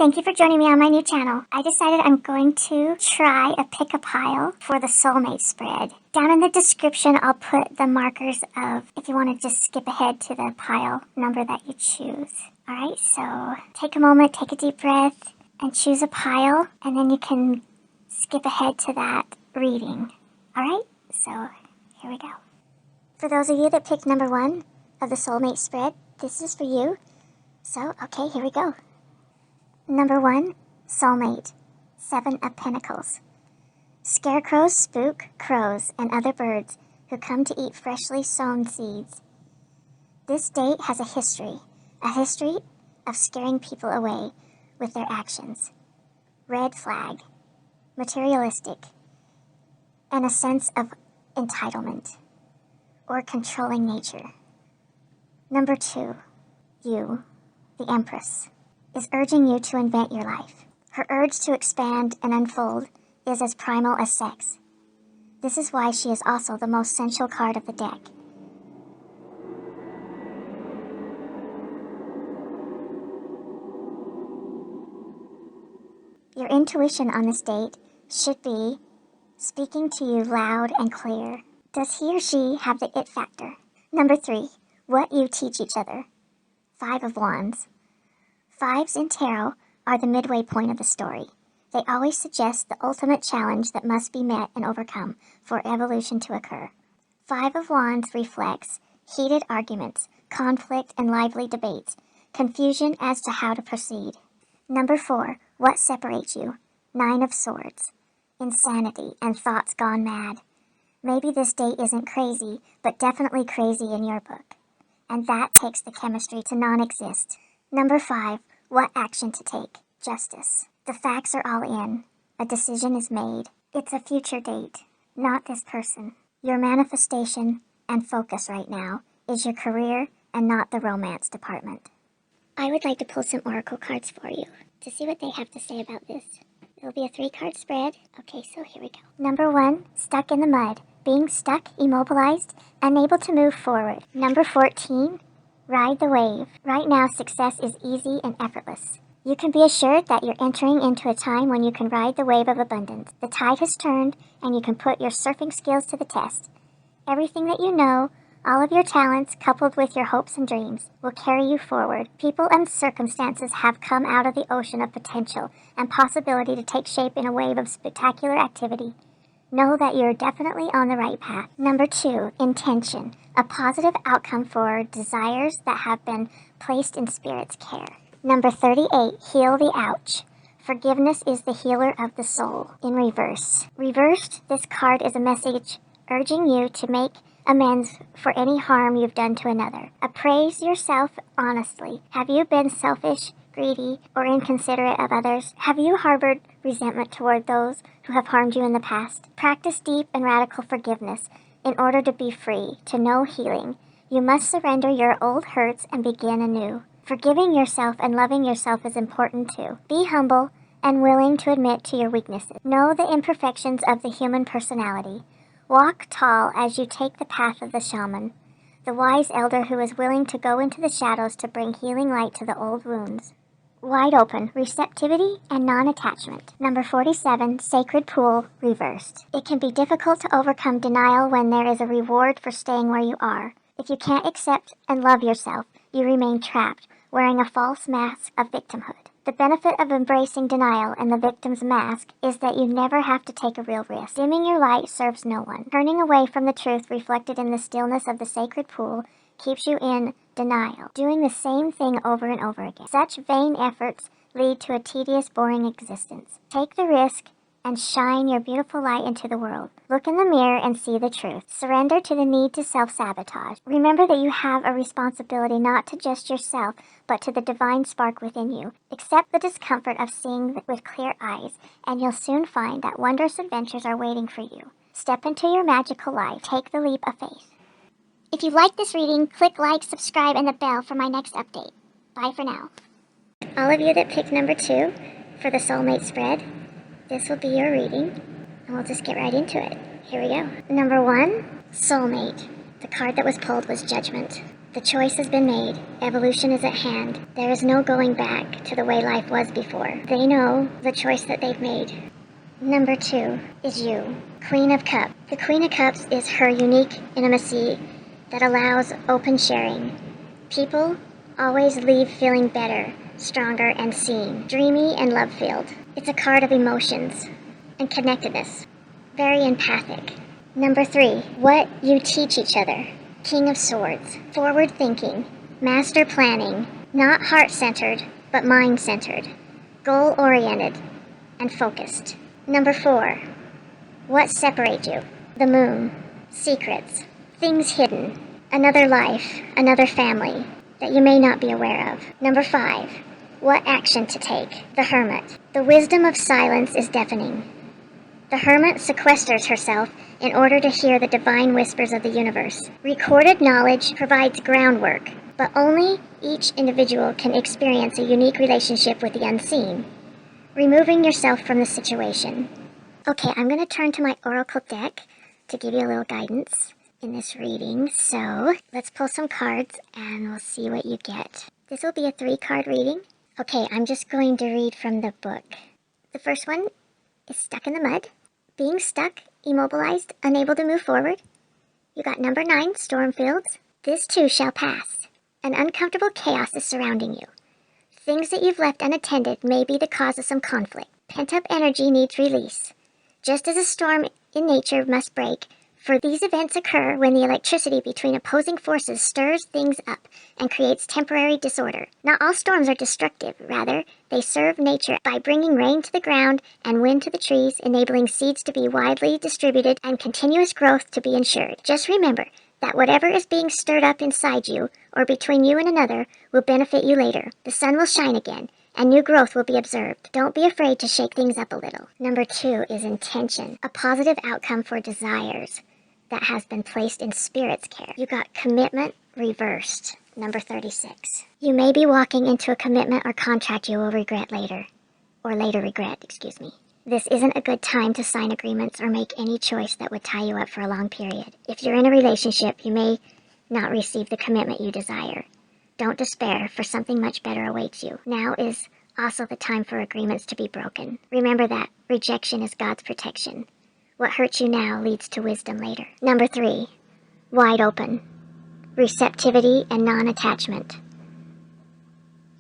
Thank you for joining me on my new channel. I decided I'm going to try a pick a pile for the Soulmate spread. Down in the description, I'll put the markers of if you want to just skip ahead to the pile number that you choose. Alright, so take a moment, take a deep breath, and choose a pile, and then you can skip ahead to that reading. Alright, so here we go. For those of you that picked number 1 of the Soulmate spread, this is for you. So, okay, here we go. Number 1, Soulmate, 7 of Pentacles. Scarecrows spook crows and other birds who come to eat freshly sown seeds. This date has a history of scaring people away with their actions. Red flag, materialistic, and a sense of entitlement or controlling nature. Number 2, you, the Empress, is urging you to invent your life. Her urge to expand and unfold is as primal as sex. This is why she is also the most sensual card of the deck. Your intuition on this date should be speaking to you loud and clear. Does he or she have the it factor? Number 3, what you teach each other. 5 of Wands. 5s in tarot are the midway point of the story. They always suggest the ultimate challenge that must be met and overcome for evolution to occur. 5 of Wands reflects heated arguments, conflict and lively debates, confusion as to how to proceed. Number 4, what separates you? 9 of Swords. Insanity and thoughts gone mad. Maybe this date isn't crazy, but definitely crazy in your book. And that takes the chemistry to non-exist. Number 5, what action to take? Justice. The facts are all in. A decision is made. It's a future date, not this person. Your manifestation and focus right now is your career and not the romance department. I would like to pull some oracle cards for you to see what they have to say about this. It'll be a 3-card spread. Okay, so here we go. Number 1, stuck in the mud. Being stuck, immobilized, unable to move forward. Number 14, ride the wave. Right now, success is easy and effortless. You can be assured that you're entering into a time when you can ride the wave of abundance. The tide has turned, and you can put your surfing skills to the test. Everything that you know, all of your talents, coupled with your hopes and dreams, will carry you forward. People and circumstances have come out of the ocean of potential and possibility to take shape in a wave of spectacular activity. Know that you're definitely on the right path. Number 2, intention. A positive outcome for desires that have been placed in Spirit's care. Number 38, heal the ouch. Forgiveness is the healer of the soul. In reverse. Reversed, this card is a message urging you to make amends for any harm you've done to another. Appraise yourself honestly. Have you been selfish, greedy, or inconsiderate of others? Have you harbored resentment toward those who have harmed you in the past? Practice deep and radical forgiveness in order to be free, to know healing. You must surrender your old hurts and begin anew. Forgiving yourself and loving yourself is important too. Be humble and willing to admit to your weaknesses. Know the imperfections of the human personality. Walk tall as you take the path of the shaman, the wise elder who is willing to go into the shadows to bring healing light to the old wounds. Wide open, receptivity and non-attachment. Number 47, sacred pool, reversed. It can be difficult to overcome denial when there is a reward for staying where you are. If you can't accept and love yourself, you remain trapped, wearing a false mask of victimhood. The benefit of embracing denial and the victim's mask is that you never have to take a real risk. Dimming your light serves no one. Turning away from the truth reflected in the stillness of the sacred pool keeps you in denial, doing the same thing over and over again. Such vain efforts lead to a tedious, boring existence. Take the risk and shine your beautiful light into the world. Look in the mirror and see the truth. Surrender to the need to self-sabotage. Remember that you have a responsibility not to just yourself, but to the divine spark within you. Accept the discomfort of seeing with clear eyes, and you'll soon find that wondrous adventures are waiting for you. Step into your magical life. Take the leap of faith. If you like this reading, click like, subscribe, and the bell for my next update. Bye for now. All of you that picked number 2 for the Soulmate spread, this will be your reading, and we'll just get right into it. Here we go. Number 1, Soulmate. The card that was pulled was Judgment. The choice has been made. Evolution is at hand. There is no going back to the way life was before. They know the choice that they've made. Number 2 is you, Queen of Cups. The Queen of Cups is her unique intimacy that allows open sharing. People always leave feeling better, stronger, and seen, dreamy and love-filled. It's a card of emotions and connectedness. Very empathic. Number 3, what you teach each other. King of Swords. Forward thinking, master planning, not heart-centered, but mind-centered, goal-oriented, and focused. Number 4, what separates you? The Moon. Secrets. Things hidden. Another life, another family that you may not be aware of. Number 5, what action to take? The Hermit. The wisdom of silence is deafening. The hermit sequesters herself in order to hear the divine whispers of the universe. Recorded knowledge provides groundwork, but only each individual can experience a unique relationship with the unseen, removing yourself from the situation. Okay, I'm going to turn to my oracle deck to give you a little guidance in this reading. So let's pull some cards and we'll see what you get. This will be a 3-card reading. Okay, I'm just going to read from the book. The first one is Stuck in the Mud. Being stuck, immobilized, unable to move forward. You got number 9, Stormfields. This too shall pass. An uncomfortable chaos is surrounding you. Things that you've left unattended may be the cause of some conflict. Pent-up energy needs release. Just as a storm in nature must break, for these events occur when the electricity between opposing forces stirs things up and creates temporary disorder. Not all storms are destructive. Rather, they serve nature by bringing rain to the ground and wind to the trees, enabling seeds to be widely distributed and continuous growth to be ensured. Just remember that whatever is being stirred up inside you or between you and another will benefit you later. The sun will shine again, and new growth will be observed. Don't be afraid to shake things up a little. Number 2 is intention, a positive outcome for desires that has been placed in spirit's care. You got commitment reversed, number 36. You may be walking into a commitment or contract you will regret later. Or later regret, excuse me. This isn't a good time to sign agreements or make any choice that would tie you up for a long period. If you're in a relationship, you may not receive the commitment you desire. Don't despair, for something much better awaits you. Now is also the time for agreements to be broken. Remember that rejection is God's protection. What hurts you now leads to wisdom later. Number 3, wide open, receptivity and non-attachment.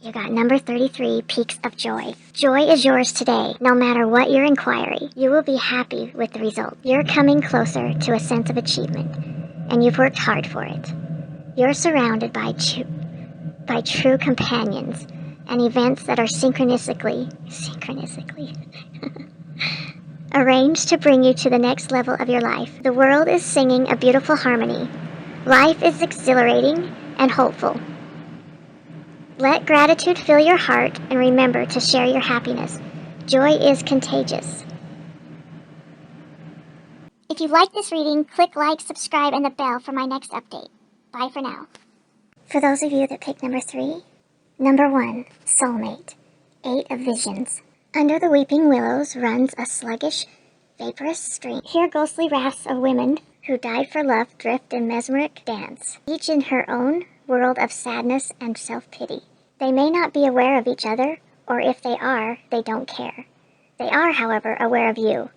You got number 33, peaks of joy. Joy is yours today, no matter what your inquiry. You will be happy with the result. You're coming closer to a sense of achievement, and you've worked hard for it. You're surrounded by true companions and events that are synchronistically arranged to bring you to the next level of your life. The world is singing a beautiful harmony. Life is exhilarating and hopeful. Let gratitude fill your heart and remember to share your happiness. Joy is contagious. If you like this reading, click like, subscribe, and the bell for my next update. Bye for now. For those of you that picked number 3, number 1, Soulmate, 8 of Visions. Under the weeping willows runs a sluggish, vaporous stream. Here ghostly wraiths of women who died for love drift in mesmeric dance, each in her own world of sadness and self-pity. They may not be aware of each other, or if they are, they don't care. They are, however, aware of you.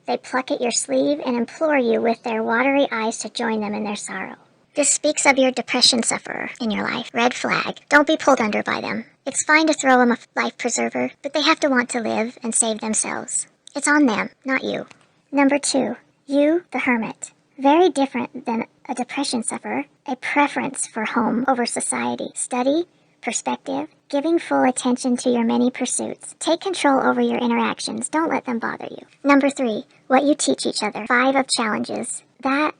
They pluck at your sleeve and implore you with their watery eyes to join them in their sorrow. This speaks of your depression sufferer in your life. Red flag. Don't be pulled under by them. It's fine to throw them a life preserver, but they have to want to live and save themselves. It's on them, not you. Number 2, you, the hermit. Very different than a depression sufferer. A preference for home over society. Study, perspective, giving full attention to your many pursuits. Take control over your interactions. Don't let them bother you. Number 3, what you teach each other. 5 of challenges. That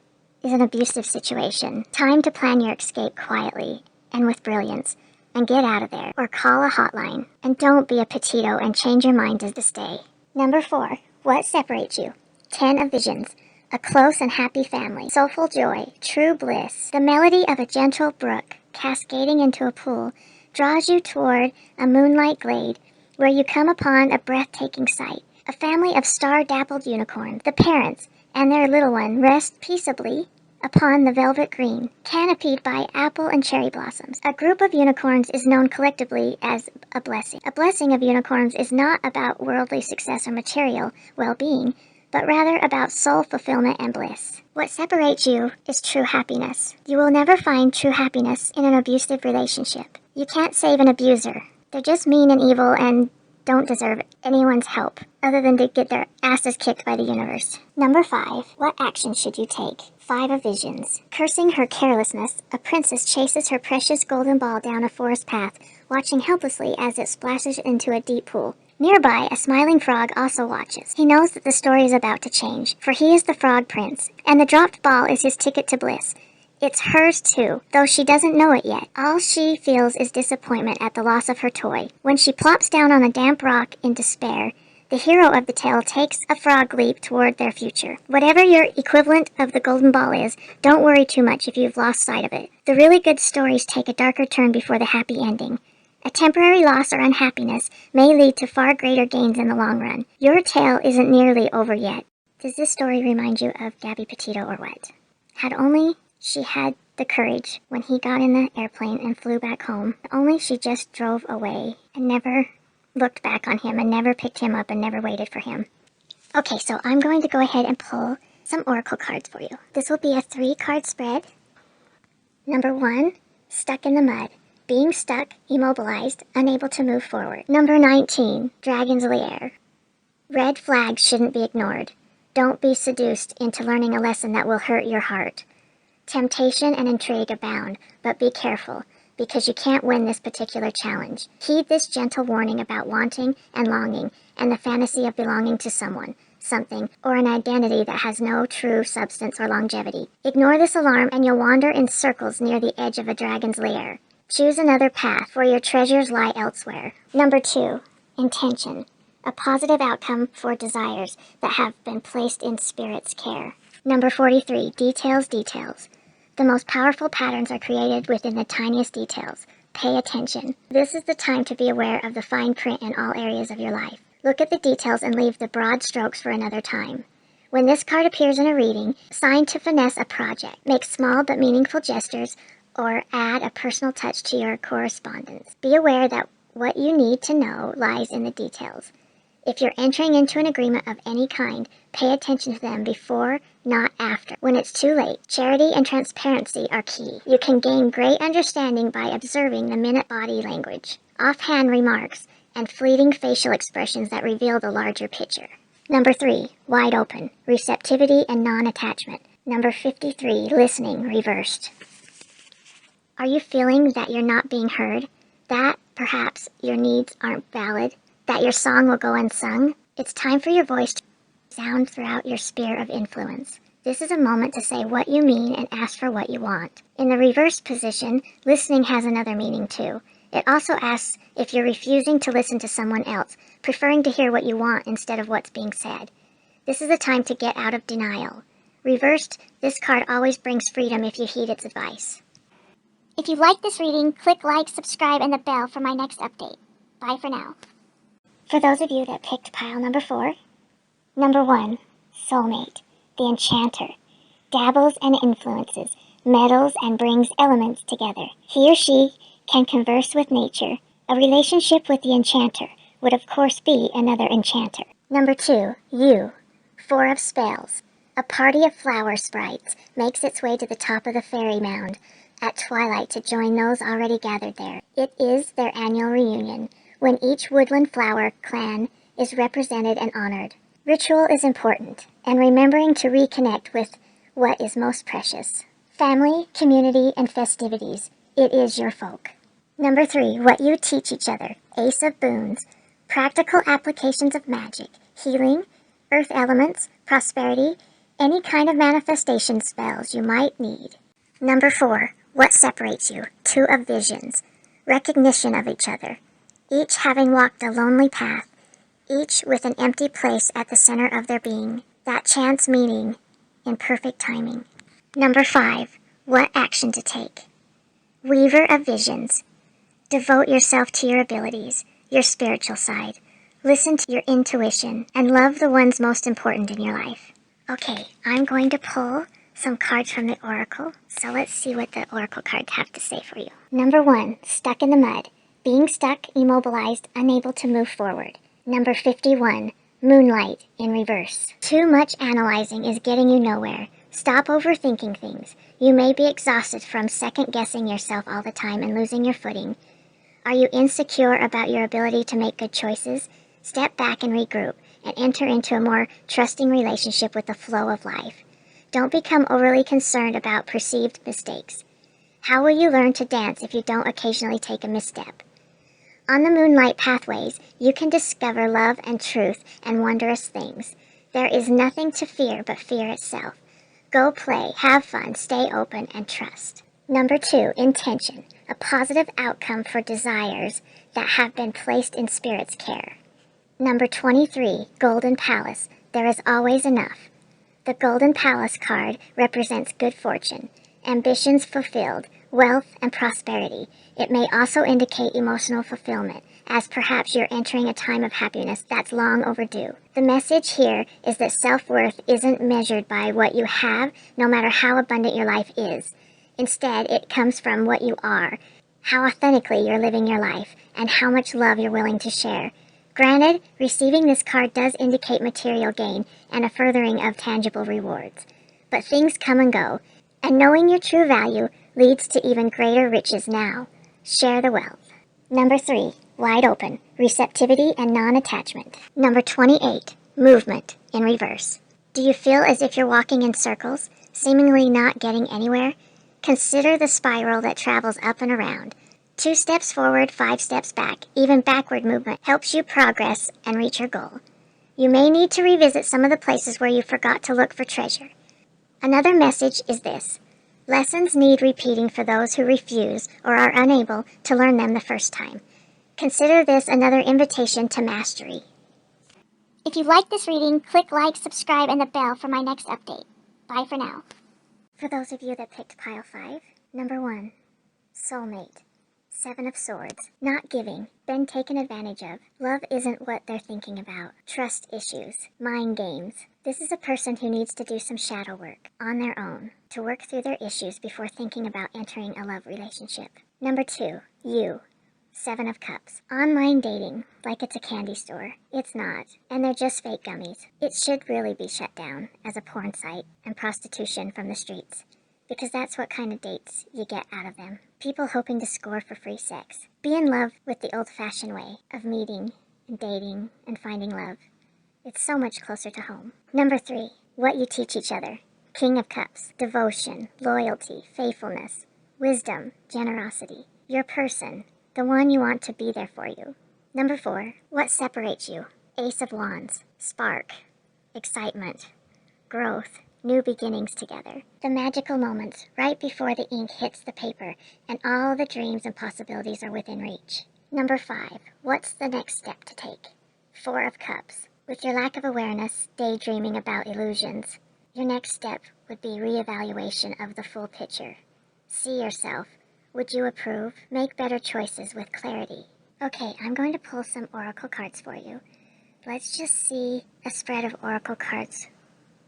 is an abusive situation. Time to plan your escape quietly and with brilliance and get out of there, or call a hotline. And don't be a petito and change your mind to stay. Number 4, what separates you? 10 of Visions. A close and happy family. Soulful joy. True bliss. The melody of a gentle brook cascading into a pool draws you toward a moonlight glade where you come upon a breathtaking sight. A family of star-dappled unicorns. The parents and their little one rest peaceably upon the velvet green, canopied by apple and cherry blossoms. A group of unicorns is known collectively as a blessing. A blessing of unicorns is not about worldly success or material well-being, but rather about soul fulfillment and bliss. What separates you is true happiness. You will never find true happiness in an abusive relationship. You can't save an abuser. They're just mean and evil and don't deserve anyone's help, other than to get their asses kicked by the universe. Number 5. What action should you take? 5 of Visions. Cursing her carelessness, a princess chases her precious golden ball down a forest path, watching helplessly as it splashes into a deep pool. Nearby, a smiling frog also watches. He knows that the story is about to change, for he is the frog prince, and the dropped ball is his ticket to bliss. It's hers too, though she doesn't know it yet. All she feels is disappointment at the loss of her toy. When she plops down on a damp rock in despair, the hero of the tale takes a frog leap toward their future. Whatever your equivalent of the golden ball is, don't worry too much if you've lost sight of it. The really good stories take a darker turn before the happy ending. A temporary loss or unhappiness may lead to far greater gains in the long run. Your tale isn't nearly over yet. Does this story remind you of Gabby Petito or what? Had only she had the courage when he got in the airplane and flew back home. Only she just drove away and never looked back on him and never picked him up and never waited for him. Okay, so I'm going to go ahead and pull some oracle cards for you. This will be a 3-card spread. Number 1, stuck in the mud. Being stuck, immobilized, unable to move forward. Number 19, Dragon's Lair. Red flags shouldn't be ignored. Don't be seduced into learning a lesson that will hurt your heart. Temptation and intrigue abound, but be careful, because you can't win this particular challenge. Heed this gentle warning about wanting and longing, and the fantasy of belonging to someone, something, or an identity that has no true substance or longevity. Ignore this alarm and you'll wander in circles near the edge of a dragon's lair. Choose another path, for your treasures lie elsewhere. Number 2, intention. A positive outcome for desires that have been placed in spirit's care. Number 43, details, details. The most powerful patterns are created within the tiniest details. Pay attention. This is the time to be aware of the fine print in all areas of your life. Look at the details and leave the broad strokes for another time. When this card appears in a reading, sign to finesse a project. Make small but meaningful gestures or add a personal touch to your correspondence. Be aware that what you need to know lies in the details. If you're entering into an agreement of any kind, pay attention to them before, not after. When it's too late, charity and transparency are key. You can gain great understanding by observing the minute body language, offhand remarks, and fleeting facial expressions that reveal the larger picture. Number 3, wide open, receptivity and non-attachment. Number 53, listening, reversed. Are you feeling that you're not being heard? That perhaps your needs aren't valid? That your song will go unsung? It's time for your voice to sound throughout your sphere of influence. This is a moment to say what you mean and ask for what you want. In the reversed position, listening has another meaning too. It also asks if you're refusing to listen to someone else, preferring to hear what you want instead of what's being said. This is the time to get out of denial. Reversed, this card always brings freedom if you heed its advice. If you like this reading, click like, subscribe, and the bell for my next update. Bye for now. For those of you that picked pile number 4, number 1, Soulmate, the enchanter, dabbles and influences, meddles and brings elements together. He or she can converse with nature. A relationship with the enchanter would of course be another enchanter. Number 2, you, 4 of spells. A party of flower sprites makes its way to the top of the fairy mound at twilight to join those already gathered there. It is their annual reunion, when each woodland flower clan is represented and honored. Ritual is important, and remembering to reconnect with what is most precious. Family, community, and festivities. It is your folk. Number 3, what you teach each other. Ace of Boons. Practical applications of magic, healing, earth elements, prosperity, any kind of manifestation spells you might need. Number 4, what separates you. 2 of Visions. Recognition of each other. Each having walked a lonely path, each with an empty place at the center of their being, that chance meeting in perfect timing. Number 5, what action to take. Weaver of Visions. Devote yourself to your abilities, your spiritual side. Listen to your intuition, and love the ones most important in your life. Okay, I'm going to pull some cards from the Oracle, so let's see what the Oracle cards have to say for you. Number 1, stuck in the mud. Being stuck, immobilized, unable to move forward. Number 51, moonlight in reverse. Too much analyzing is getting you nowhere. Stop overthinking things. You may be exhausted from second-guessing yourself all the time and losing your footing. Are you insecure about your ability to make good choices? Step back and regroup, and enter into a more trusting relationship with the flow of life. Don't become overly concerned about perceived mistakes. How will you learn to dance if you don't occasionally take a misstep? On the moonlight pathways, you can discover love and truth and wondrous things. There is nothing to fear but fear itself. Go play, have fun, stay open, and trust. Number 2, intention, a positive outcome for desires that have been placed in Spirit's care. Number 23, Golden Palace, there is always enough. The Golden Palace card represents good fortune, ambitions fulfilled, wealth, and prosperity. It may also indicate emotional fulfillment, as perhaps you're entering a time of happiness that's long overdue. The message here is that self-worth isn't measured by what you have, no matter how abundant your life is. Instead, it comes from what you are, how authentically you're living your life, and how much love you're willing to share. Granted, receiving this card does indicate material gain and a furthering of tangible rewards. But things come and go, and knowing your true value leads to even greater riches now. Share the wealth. Number 3, wide open, receptivity and non-attachment. Number 28, movement in reverse. Do you feel as if you're walking in circles, seemingly not getting anywhere? Consider the spiral that travels up and around. 2 steps forward, 5 steps back. Even backward movement helps you progress and reach your goal. You may need to revisit some of the places where you forgot to look for treasure. Another message is this: lessons need repeating for those who refuse or are unable to learn them the first time. Consider this another invitation to mastery. If you like this reading, click like, subscribe, and the bell for my next update. Bye for now. For those of you that picked pile 5, number 1, Soulmate. 7 of Swords. Not giving. Been taken advantage of. Love isn't what they're thinking about. Trust issues. Mind games. This is a person who needs to do some shadow work on their own to work through their issues before thinking about entering a love relationship. Number 2, you. 7 of Cups. Online dating, like it's a candy store. It's not, and they're just fake gummies. It should really be shut down as a porn site and prostitution from the streets, because that's what kind of dates you get out of them. People hoping to score for free sex. Be in love with the old-fashioned way of meeting and dating and finding love. It's so much closer to home. Number 3, what you teach each other. King of Cups. Devotion, loyalty, faithfulness, wisdom, generosity. Your person, the one you want to be there for you. Number 4, what separates you. Ace of Wands. Spark, excitement, growth, new beginnings together. The magical moments right before the ink hits the paper and all the dreams and possibilities are within reach. Number 5, what's the next step to take? 4 of Cups. With your lack of awareness, daydreaming about illusions, your next step would be reevaluation of the full picture. See yourself. Would you approve? Make better choices with clarity. Okay, I'm going to pull some oracle cards for you. Let's just see a spread of oracle cards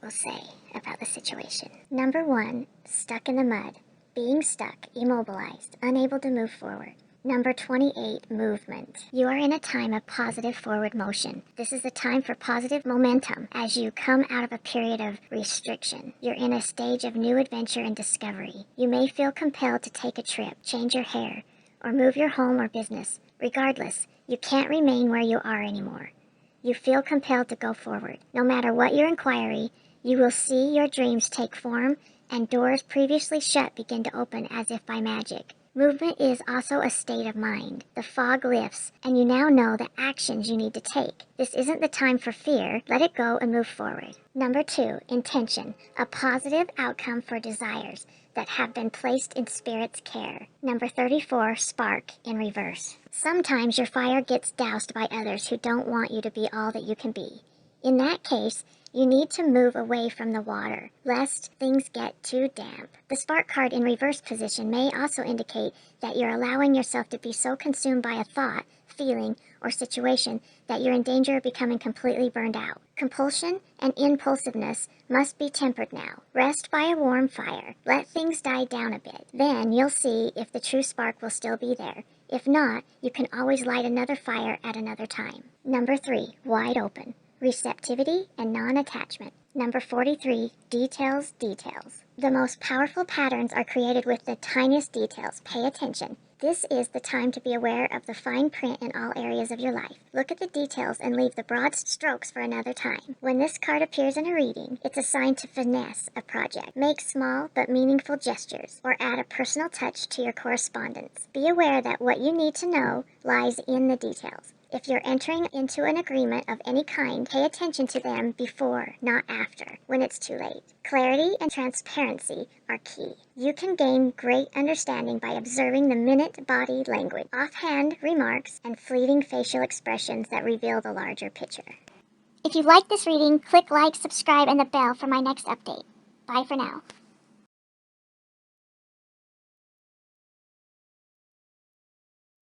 will say about the situation. Number 1, stuck in the mud. Being stuck, immobilized, unable to move forward. Number 28, movement. You are in a time of positive forward motion. This is the time for positive momentum as you come out of a period of restriction. You're in a stage of new adventure and discovery. You may feel compelled to take a trip, change your hair, or move your home or business. Regardless, you can't remain where you are anymore. You feel compelled to go forward. No matter what your inquiry, you will see your dreams take form and doors previously shut begin to open as if by magic. Movement is also a state of mind. The fog lifts, and you now know the actions you need to take. This isn't the time for fear. Let it go and move forward. Number 2, intention. A positive outcome for desires that have been placed in Spirit's care. Number 34, spark in reverse. Sometimes your fire gets doused by others who don't want you to be all that you can be. In that case, you need to move away from the water, lest things get too damp. The spark card in reverse position may also indicate that you're allowing yourself to be so consumed by a thought, feeling, or situation that you're in danger of becoming completely burned out. Compulsion and impulsiveness must be tempered now. Rest by a warm fire. Let things die down a bit. Then you'll see if the true spark will still be there. If not, you can always light another fire at another time. Number 3, wide open. Receptivity and non-attachment. Number 43, details, details. The most powerful patterns are created with the tiniest details. Pay attention. This is the time to be aware of the fine print in all areas of your life. Look at the details and leave the broad strokes for another time. When this card appears in a reading, it's a sign to finesse a project. Make small but meaningful gestures, or add a personal touch to your correspondence. Be aware that what you need to know lies in the details. If you're entering into an agreement of any kind, pay attention to them before, not after, when it's too late. Clarity and transparency are key. You can gain great understanding by observing the minute body language, offhand remarks, and fleeting facial expressions that reveal the larger picture. If you like this reading, click like, subscribe, and the bell for my next update. Bye for now.